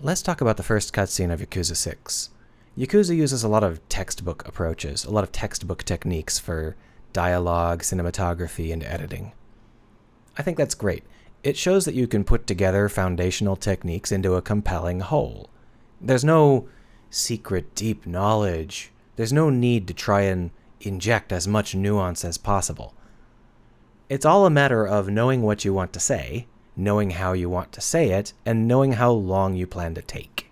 Let's talk about the first cutscene of Yakuza 6. Yakuza uses a lot of textbook approaches, a lot of textbook techniques for dialogue, cinematography, and editing. I think that's great. It shows that you can put together foundational techniques into a compelling whole. There's no secret deep knowledge. There's no need to try and inject as much nuance as possible. It's all a matter of knowing what you want to say, knowing how you want to say it, and knowing how long you plan to take.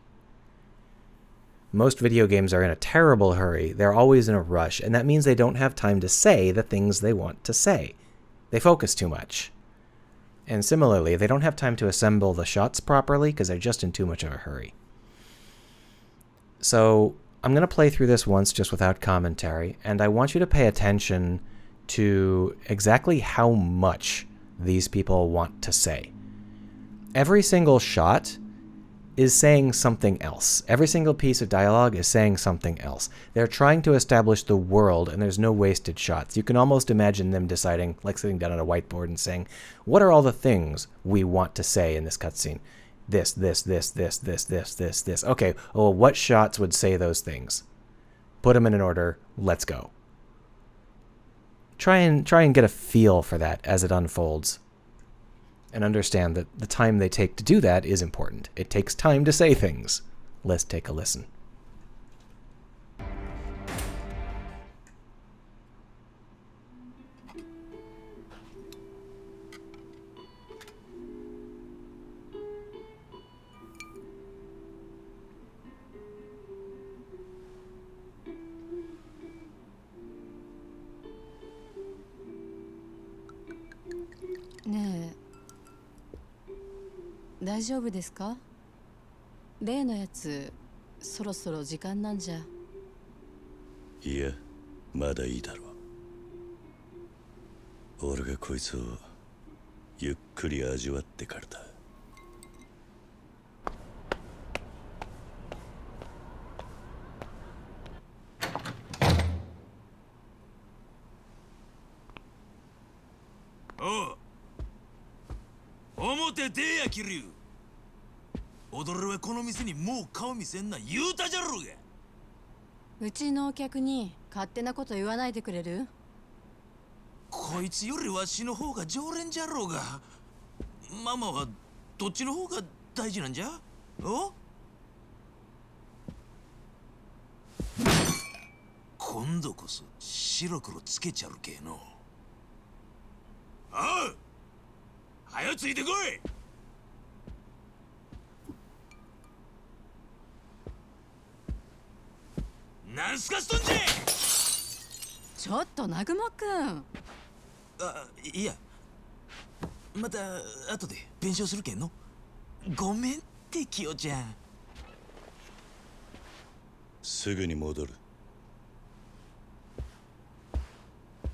Most video games are in a terrible hurry. They're always in a rush, and that means they don't have time to say the things they want to say. They focus too much. And similarly, they don't have time to assemble the shots properly because they're just in too much of a hurry. So I'm going to play through this once just without commentary, and I want you to pay attention to exactly how much these people want to say. Every single shot is saying something else. Every single piece of dialogue is saying something else. They're trying to establish the world, and there's no wasted shots. You can almost imagine them deciding, like sitting down on a whiteboard and saying, what are all the things we want to say in this cutscene? This. Okay, well, what shots would say those things? Put them in an order. Let's go. Try and get a feel for that as it unfolds. And understand that the time they take to do that is important. It takes time to say things. Let's take a listen. ねえ、大丈夫ですか？例のやつ、そろそろ時間なんじゃ。いや、まだいいだろう。俺がこいつをゆっくり味わってからだ。表出や桐生。踊るはこの店にもう顔見せんな言うたじゃろうが。うちのお客に勝手なこと言わないでくれる？こいつよりわしの方が常連じゃろうが。ママはどっちの方が大事なんじゃ？お？今度こそ白黒つけちゃるけえの。ああ！はよついてこい。なんすかしとんじゃ。ちょっと南雲くん。あ、いや、また後で弁償するけんの。ごめんってキヨちゃん。すぐに戻る。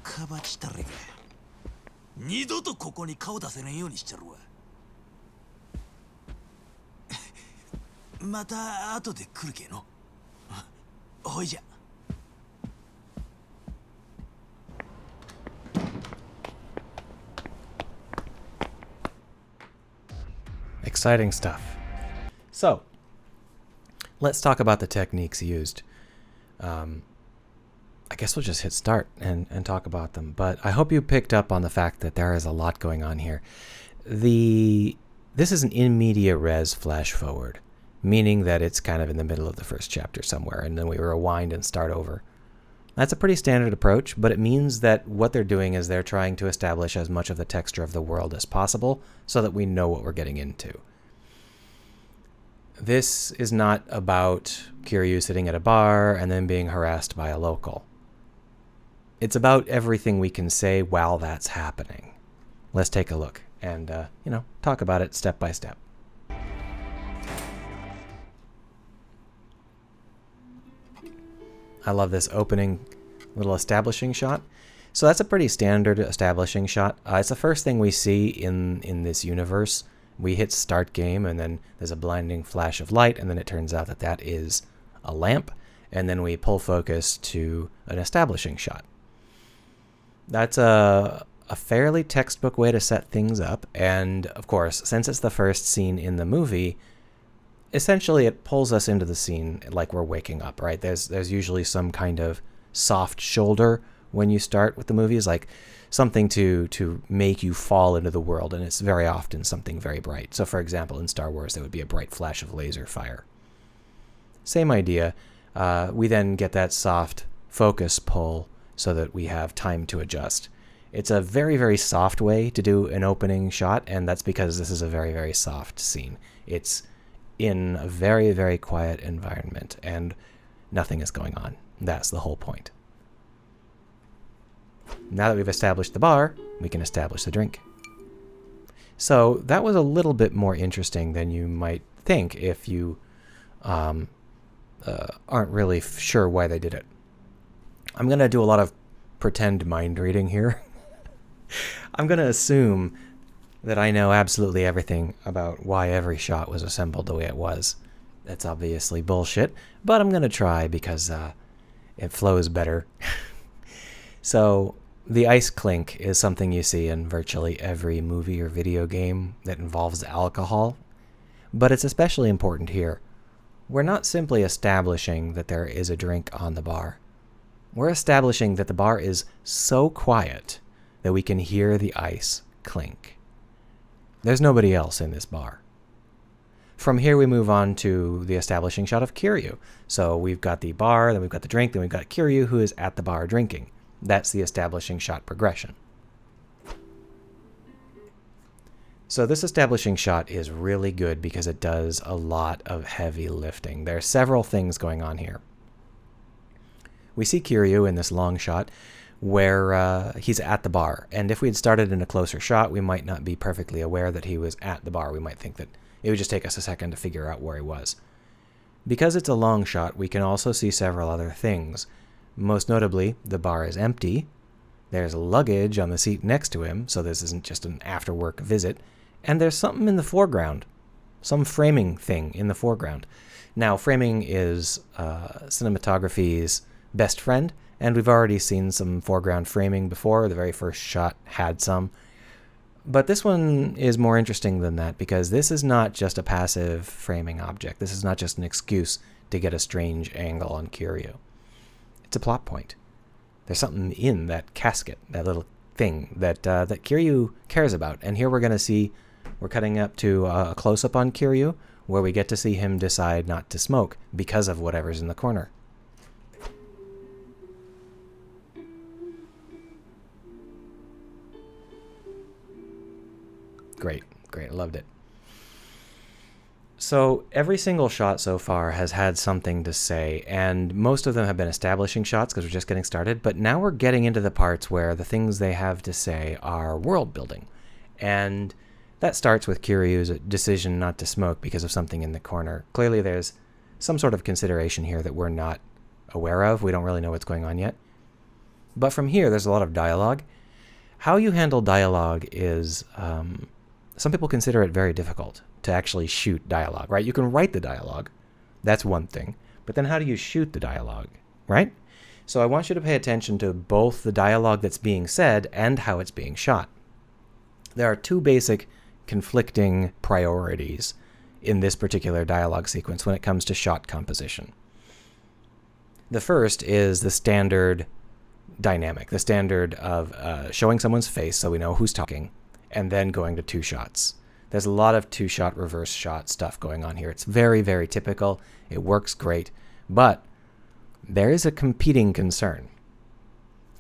かばちたれが二度とここに顔出せないようにしちゃるわ。また後で来るけの。ほいじゃ。Exciting stuff. So, let's talk about the techniques used. I guess we'll just hit start and talk about them. But I hope you picked up on the fact that there is a lot going on here. This is an in media res flash forward, meaning that it's kind of in the middle of the first chapter somewhere, and then we rewind and start over. That's a pretty standard approach, but it means that what they're doing is they're trying to establish as much of the texture of the world as possible so that we know what we're getting into. This is not about Kiryu sitting at a bar and then being harassed by a local. It's about everything we can say while that's happening. Let's take a look and, talk about it step by step. I love this opening little establishing shot. So that's a pretty standard establishing shot. It's the first thing we see in this universe. We hit start game, and then there's a blinding flash of light, and then it turns out that that is a lamp, and then we pull focus to an establishing shot. That's a fairly textbook way to set things up, and of course, since it's the first scene in the movie, essentially it pulls us into the scene like we're waking up, right? There's usually some kind of soft shoulder when you start with the movies, like something to make you fall into the world, and it's very often something very bright. So for example, in Star Wars, there would be a bright flash of laser fire. Same idea. We then get that soft focus pull so that we have time to adjust. It's a very, very soft way to do an opening shot, and that's because this is a very, very soft scene. It's in a very, very quiet environment, and nothing is going on. That's the whole point. Now that we've established the bar, we can establish the drink. So that was a little bit more interesting than you might think if you aren't really sure why they did it. I'm going to do a lot of pretend mind reading here. I'm going to assume that I know absolutely everything about why every shot was assembled the way it was. That's obviously bullshit, but I'm going to try because it flows better. So the ice clink is something you see in virtually every movie or video game that involves alcohol, but it's especially important here. We're not simply establishing that there is a drink on the bar. We're establishing that the bar is so quiet that we can hear the ice clink. There's nobody else in this bar. From here we move on to the establishing shot of Kiryu. So we've got the bar, then we've got the drink, then we've got Kiryu who is at the bar drinking. That's the establishing shot progression. So this establishing shot is really good because it does a lot of heavy lifting. There are several things going on here. We see Kiryu in this long shot where he's at the bar. And if we had started in a closer shot, we might not be perfectly aware that he was at the bar. We might think that it would just take us a second to figure out where he was. Because it's a long shot, we can also see several other things. Most notably, the bar is empty. There's luggage on the seat next to him, so this isn't just an after-work visit. And there's something in the foreground. Some framing thing in the foreground. Now, framing is cinematography's best friend, and we've already seen some foreground framing before. The very first shot had some. But this one is more interesting than that because this is not just a passive framing object. This is not just an excuse to get a strange angle on Kiryu. It's a plot point. There's something in that casket, that little thing that Kiryu cares about. And here we're cutting up to a close-up on Kiryu where we get to see him decide not to smoke because of whatever's in the corner. Great, I loved it. So every single shot so far has had something to say, and most of them have been establishing shots because we're just getting started, but now we're getting into the parts where the things they have to say are world building. And that starts with Kiryu's decision not to smoke because of something in the corner. Clearly there's some sort of consideration here that we're not aware of. We don't really know what's going on yet. But from here, there's a lot of dialogue. How you handle dialogue is... some people consider it very difficult to actually shoot dialogue, right? You can write the dialogue. That's one thing. But then how do you shoot the dialogue, right? So I want you to pay attention to both the dialogue that's being said and how it's being shot. There are two basic conflicting priorities in this particular dialogue sequence when it comes to shot composition. The first is the standard dynamic, the standard of showing someone's face so we know who's talking, and then going to two shots. There's a lot of two-shot reverse shot stuff going on here. It's very, very typical. It works great. But there is a competing concern.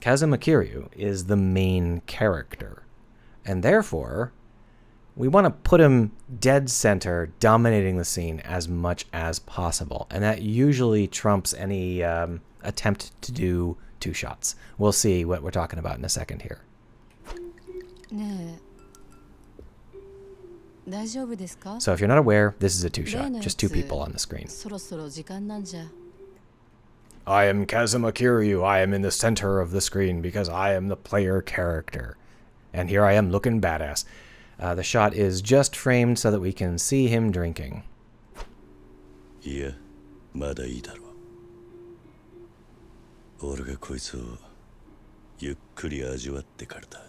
Kazuma Kiryu is the main character. And therefore, we want to put him dead center, dominating the scene as much as possible. And that usually trumps any attempt to do two shots. We'll see what we're talking about in a second here. ねえ大丈夫ですか So if you're not aware, this is a two-shot, 例のやつ just two people on the screen. そろそろ時間なんじゃ I am Kazuma Kiryu. I am in the center of the screen because I am the player character. And here I am looking badass. The shot is just framed so that we can see him drinking. いや、まだいいだろう。俺がこいつをゆっくり味わってからだ。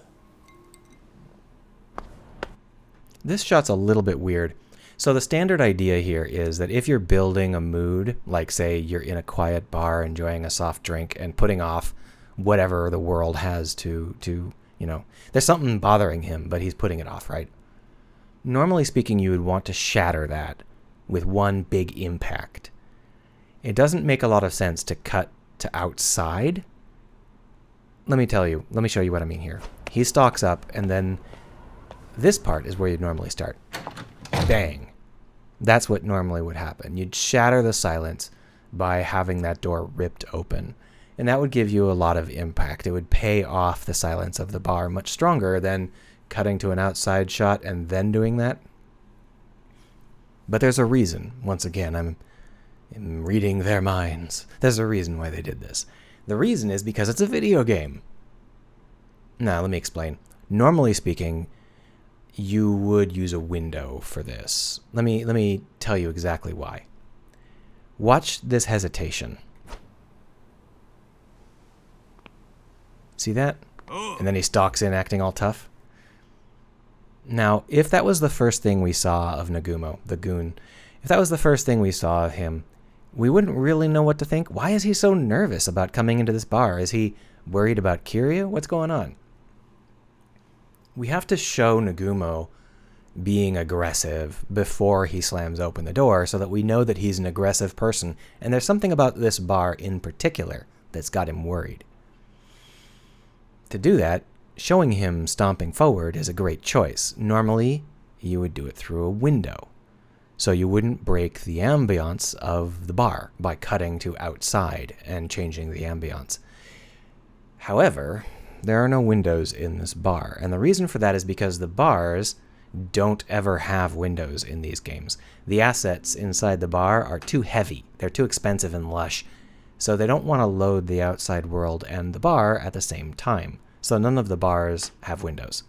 This shot's a little bit weird. So the standard idea here is that if you're building a mood, like say you're in a quiet bar enjoying a soft drink and putting off whatever the world has to there's something bothering him, but he's putting it off, right? Normally speaking, you would want to shatter that with one big impact. It doesn't make a lot of sense to cut to outside. Let me show you what I mean here. He stalks up, and then this part is where you'd normally start. Bang. That's what normally would happen. You'd shatter the silence by having that door ripped open. And that would give you a lot of impact. It would pay off the silence of the bar much stronger than cutting to an outside shot and then doing that. But there's a reason. Once again, I'm reading their minds. There's a reason why they did this. The reason is because it's a video game. Now, let me explain. Normally speaking, you would use a window for this. Let me tell you exactly why. Watch this hesitation. See that? And then he stalks in acting all tough. Now, if that was the first thing we saw of Nagumo, the goon, if that was the first thing we saw of him, we wouldn't really know what to think. Why is he so nervous about coming into this bar? Is he worried about Kiryu? What's going on? We have to show Nagumo being aggressive before he slams open the door so that we know that he's an aggressive person. And there's something about this bar in particular that's got him worried. To do that, showing him stomping forward is a great choice. Normally, you would do it through a window, so you wouldn't break the ambiance of the bar by cutting to outside and changing the ambiance. However, there are no windows in this bar, and the reason for that is because the bars don't ever have windows in these games. The assets inside the bar are too heavy, they're too expensive and lush, so they don't want to load the outside world and the bar at the same time. So none of the bars have windows.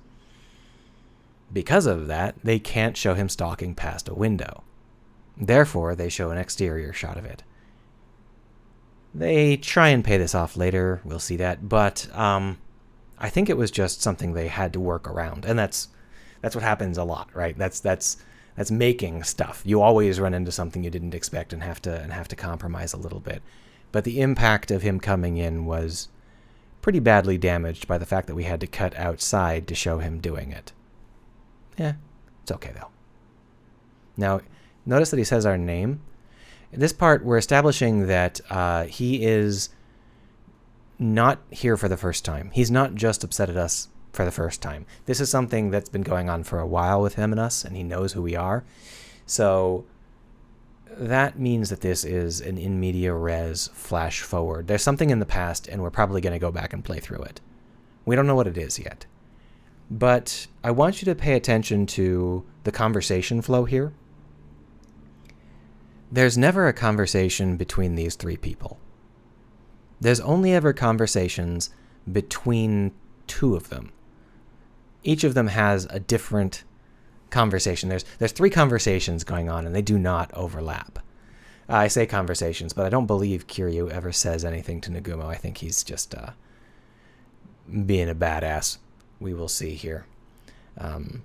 Because of that, they can't show him stalking past a window. Therefore, they show an exterior shot of it. They try and pay this off later, we'll see that, but I think it was just something they had to work around, and that's what happens a lot, right? That's making stuff. You always run into something you didn't expect and have to compromise a little bit. But the impact of him coming in was pretty badly damaged by the fact that we had to cut outside to show him doing it. Yeah, it's okay though. Now, notice that he says our name. In this part, we're establishing that he is not here for the first time. He's not just upset at us for the first time. This is something that's been going on for a while with him and us, and he knows who we are. So that means that this is an in media res flash forward. There's something in the past, and we're probably going to go back and play through it. We don't know what it is yet. But I want you to pay attention to the conversation flow here. There's never a conversation between these three people. There's only ever conversations between two of them. Each of them has a different conversation. There's three conversations going on, and they do not overlap. I say conversations, but I don't believe Kiryu ever says anything to Nagumo. I think he's just being a badass. We will see here. We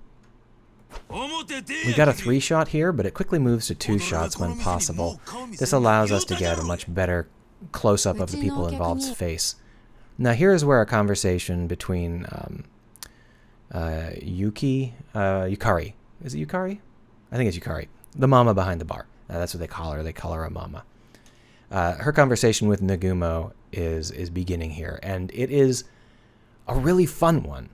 got a 3-shot here, but it quickly moves to 2 shots when possible. This allows us to get a much better close-up of the people involved's face. Now here's where a conversation between Yukari. Is it Yukari? I think it's Yukari. The mama behind the bar. That's what they call her. They call her a mama. Her conversation with Nagumo is beginning here, and it is a really fun one.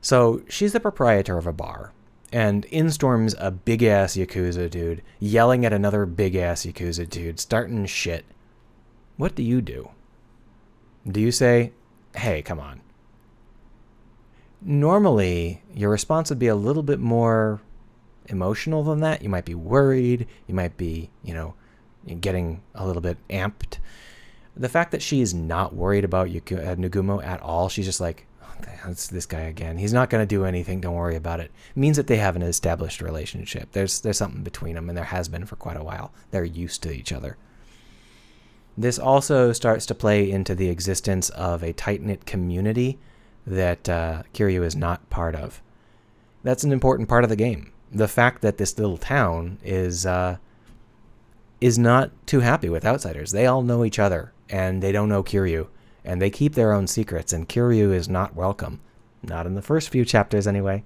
So she's the proprietor of a bar, and in storms a big-ass Yakuza dude, yelling at another big-ass Yakuza dude, starting shit. What do? Do you say, hey, come on? Normally, your response would be a little bit more emotional than that. You might be worried. You might be, getting a little bit amped. The fact that she is not worried about Nagumo at all, she's just like, oh, it's this guy again. He's not going to do anything. Don't worry about it. Means that they have an established relationship. There's something between them, and there has been for quite a while. They're used to each other. This also starts to play into the existence of a tight-knit community that Kiryu is not part of. That's an important part of the game. the fact that this little town is not too happy with outsiders. They all know each other, and they don't know Kiryu, and they keep their own secrets, and Kiryu is not welcome. Not in the first few chapters, anyway.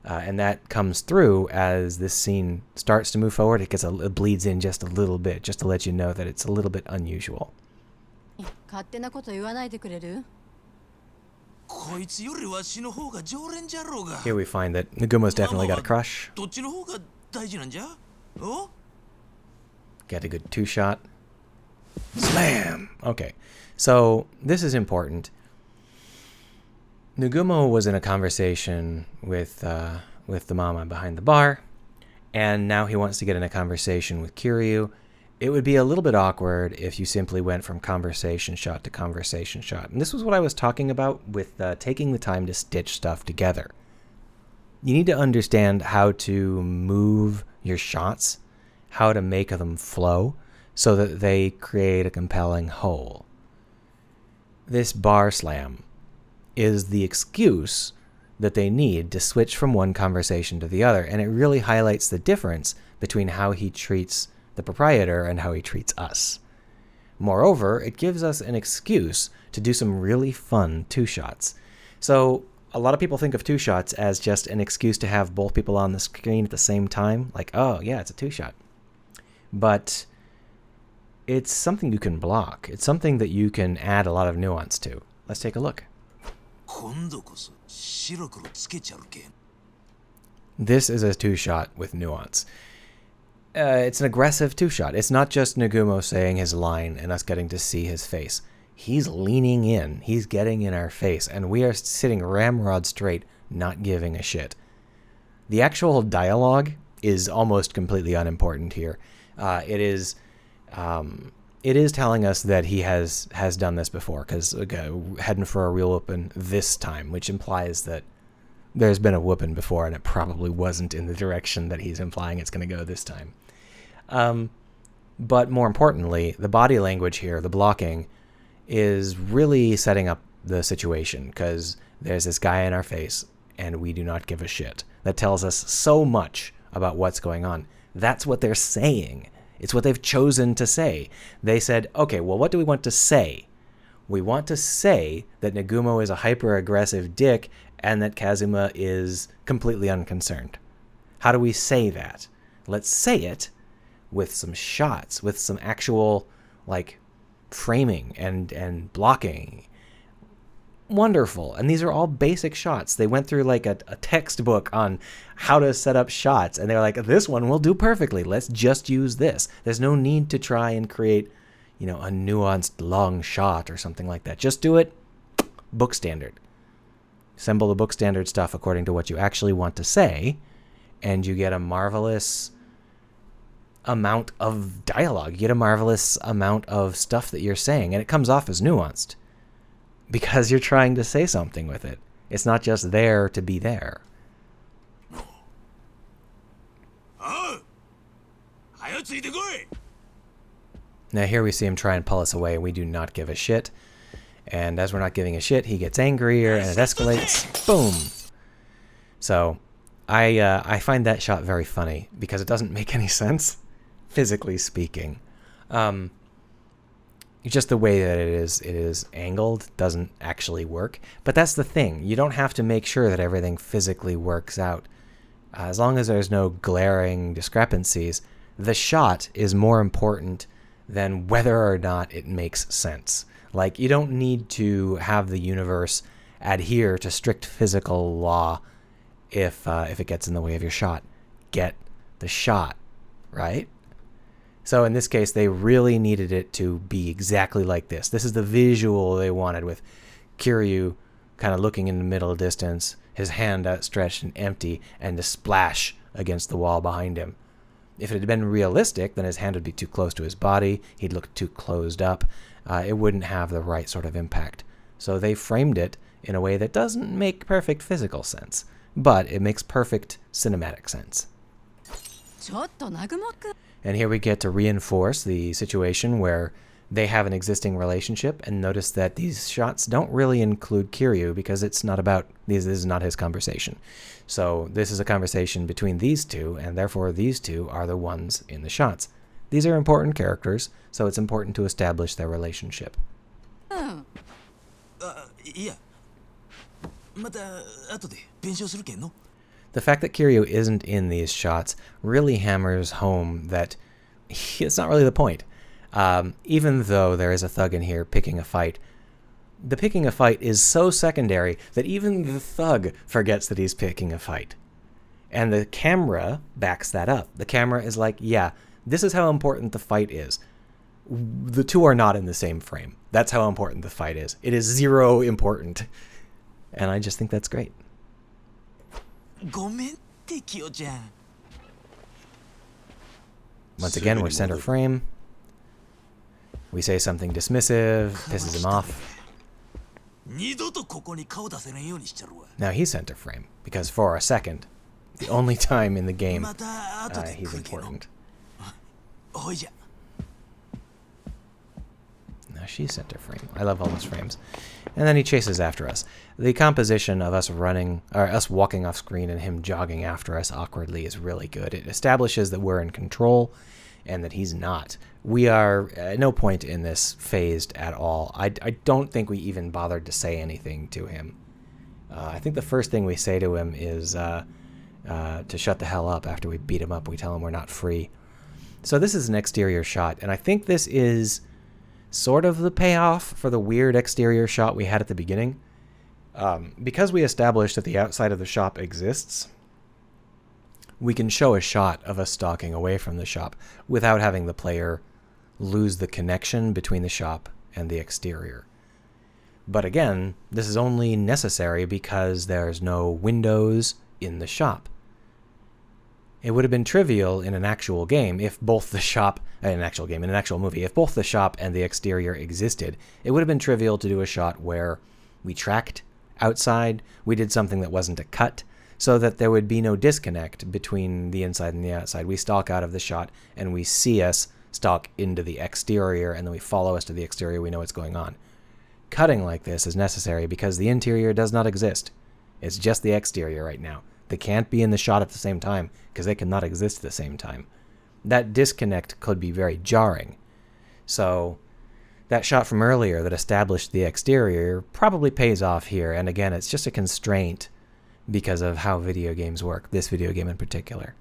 And that comes through as this scene starts to move forward. It bleeds in just a little bit, just to let you know that it's a little bit unusual. 勝手なこと言わないでくれる？こいつよりわしの方が常連じゃろうが。 Here we find that Nagumo's definitely got a crush. どっちの方が大事なんじゃ？お？ Get a good two-shot. Slam! Okay, so this is important. Nagumo was in a conversation with the mama behind the bar, and now he wants to get in a conversation with Kiryu. It would be a little bit awkward if you simply went from conversation shot to conversation shot. And this was what I was talking about with taking the time to stitch stuff together. You need to understand how to move your shots, how to make them flow, so that they create a compelling whole. This bar slam is the excuse that they need to switch from one conversation to the other, and it really highlights the difference between how he treats the proprietor and how he treats us. Moreover, it gives us an excuse to do some really fun two-shots. So a lot of people think of two-shots as just an excuse to have both people on the screen at the same time, like, oh yeah, it's a two-shot. But it's something you can block. It's something that you can add a lot of nuance to. Let's take a look. This is a two-shot with nuance. It's an aggressive two-shot. It's not just Nagumo saying his line and us getting to see his face. He's leaning in. He's getting in our face, and we are sitting ramrod straight, not giving a shit. The actual dialogue is almost completely unimportant here. It is telling us that he has done this before, because heading for a real whooping this time, which implies that there's been a whooping before, and it probably wasn't in the direction that he's implying it's going to go this time. But more importantly, the body language here, the blocking, is really setting up the situation, because there's this guy in our face, and we do not give a shit. That tells us so much about what's going on. That's what they're saying. It's what they've chosen to say. They said, okay, well, what do we want to say? We want to say that Nagumo is a hyper-aggressive dick and that Kazuma is completely unconcerned. How do we say that? Let's say it with some shots, with some actual, like, framing and blocking. Wonderful. And these are all basic shots. They went through like a textbook on how to set up shots, and they're like, this one will do perfectly. Let's just use this. There's no need to try and create, a nuanced long shot or something like that. Just do it book standard. Assemble the book standard stuff according to what you actually want to say, and you get a marvelous amount of dialogue. You get a marvelous amount of stuff that you're saying, and it comes off as nuanced because you're trying to say something with it. It's not just there to be there. Now here we see him try and pull us away, and we do not give a shit. And as we're not giving a shit, he gets angrier, and it escalates. Boom! So, I find that shot very funny, because it doesn't make any sense, physically speaking. Just the way that it is angled doesn't actually work. But that's the thing. You don't have to make sure that everything physically works out. As long as there's no glaring discrepancies, the shot is more important than whether or not it makes sense. Like, you don't need to have the universe adhere to strict physical law if it gets in the way of your shot. Get the shot, right? So in this case, they really needed it to be exactly like this. This is the visual they wanted, with Kiryu kind of looking in the middle distance, his hand outstretched and empty, and the splash against the wall behind him. If it had been realistic, then his hand would be too close to his body, he'd look too closed up, it wouldn't have the right sort of impact. So they framed it in a way that doesn't make perfect physical sense, but it makes perfect cinematic sense. And here we get to reinforce the situation where they have an existing relationship, and notice that these shots don't really include Kiryu because it's not about, this is not his conversation. So this is a conversation between these two, and therefore these two are the ones in the shots. These are important characters, so it's important to establish their relationship. いやまた後で弁償するけんの The fact that Kiryu isn't in these shots really hammers home that it's not really the point. Even though there is a thug in here picking a fight, the picking a fight is so secondary that even the thug forgets that he's picking a fight. And the camera backs that up. The camera is like, yeah, this is how important the fight is. The two are not in the same frame. That's how important the fight is. It is zero important. And I just think that's great. ごめんってキヨちゃん Once again, we're center frame. We say something dismissive, pisses him off. 二度とここに顔出せないようにしちゃるわ Now he's center frame, because for a second, the only time in the game また後で he's 来るけど important. おいじゃ Now she's center frame. I love all those frames. And then he chases after us. The composition of us running, or us walking off screen and him jogging after us awkwardly is really good. It establishes that we're in control and that he's not. We are at no point in this phased at all. I don't think we even bothered to say anything to him. I think the first thing we say to him is to shut the hell up after we beat him up. We tell him we're not free. So this is an exterior shot, and I think this is sort of the payoff for the weird exterior shot we had at the beginning. Because we established that the outside of the shop exists, we can show a shot of us stalking away from the shop without having the player lose the connection between the shop and the exterior. But again, this is only necessary because there's no windows in the shop. It would have been trivial in an actual game if both the shop, in an actual movie, if both the shop and the exterior existed. It would have been trivial to do a shot where we tracked outside, we did something that wasn't a cut, so that there would be no disconnect between the inside and the outside. We stalk out of the shot and we see us stalk into the exterior, and then we follow us to the exterior, we know what's going on. Cutting like this is necessary because the interior does not exist. It's just the exterior right now. They can't be in the shot at the same time because they cannot exist at the same time. That disconnect could be very jarring. So that shot from earlier that established the exterior probably pays off here. And again, it's just a constraint because of how video games work, this video game in particular.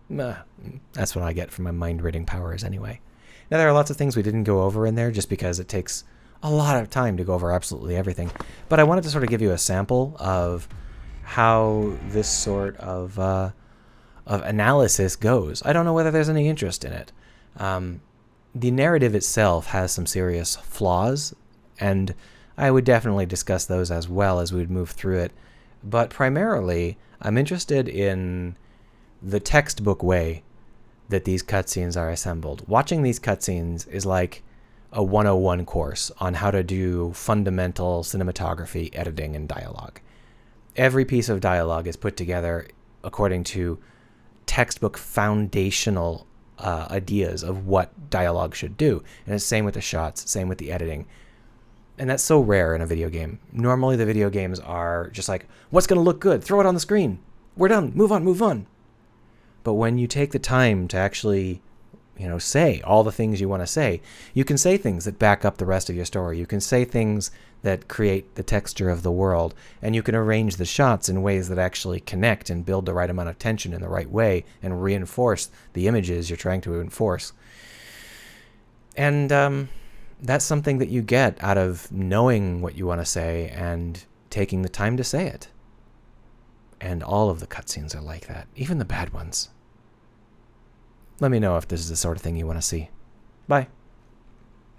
That's what I get from my mind-reading powers anyway. Now, there are lots of things we didn't go over in there just because it takes a lot of time to go over absolutely everything. But I wanted to sort of give you a sample of how this sort of analysis goes. I don't know whether there's any interest in it. The narrative itself has some serious flaws, and I would definitely discuss those as well as we would move through it. But primarily, I'm interested in the textbook way that these cutscenes are assembled. Watching these cutscenes is like a 101 course on how to do fundamental cinematography, editing, and dialogue. Every piece of dialogue is put together according to textbook foundational ideas of what dialogue should do. And it's same with the shots, same with the editing. And that's so rare in a video game. Normally the video games are just like, what's going to look good? Throw it on the screen. We're done. Move on, move on. But when you take the time to actually, say all the things you want to say, you can say things that back up the rest of your story. You can say things that create the texture of the world, and you can arrange the shots in ways that actually connect and build the right amount of tension in the right way and reinforce the images you're trying to enforce. And that's something that you get out of knowing what you want to say and taking the time to say it. And all of the cutscenes are like that, even the bad ones. Let me know if this is the sort of thing you want to see. Bye.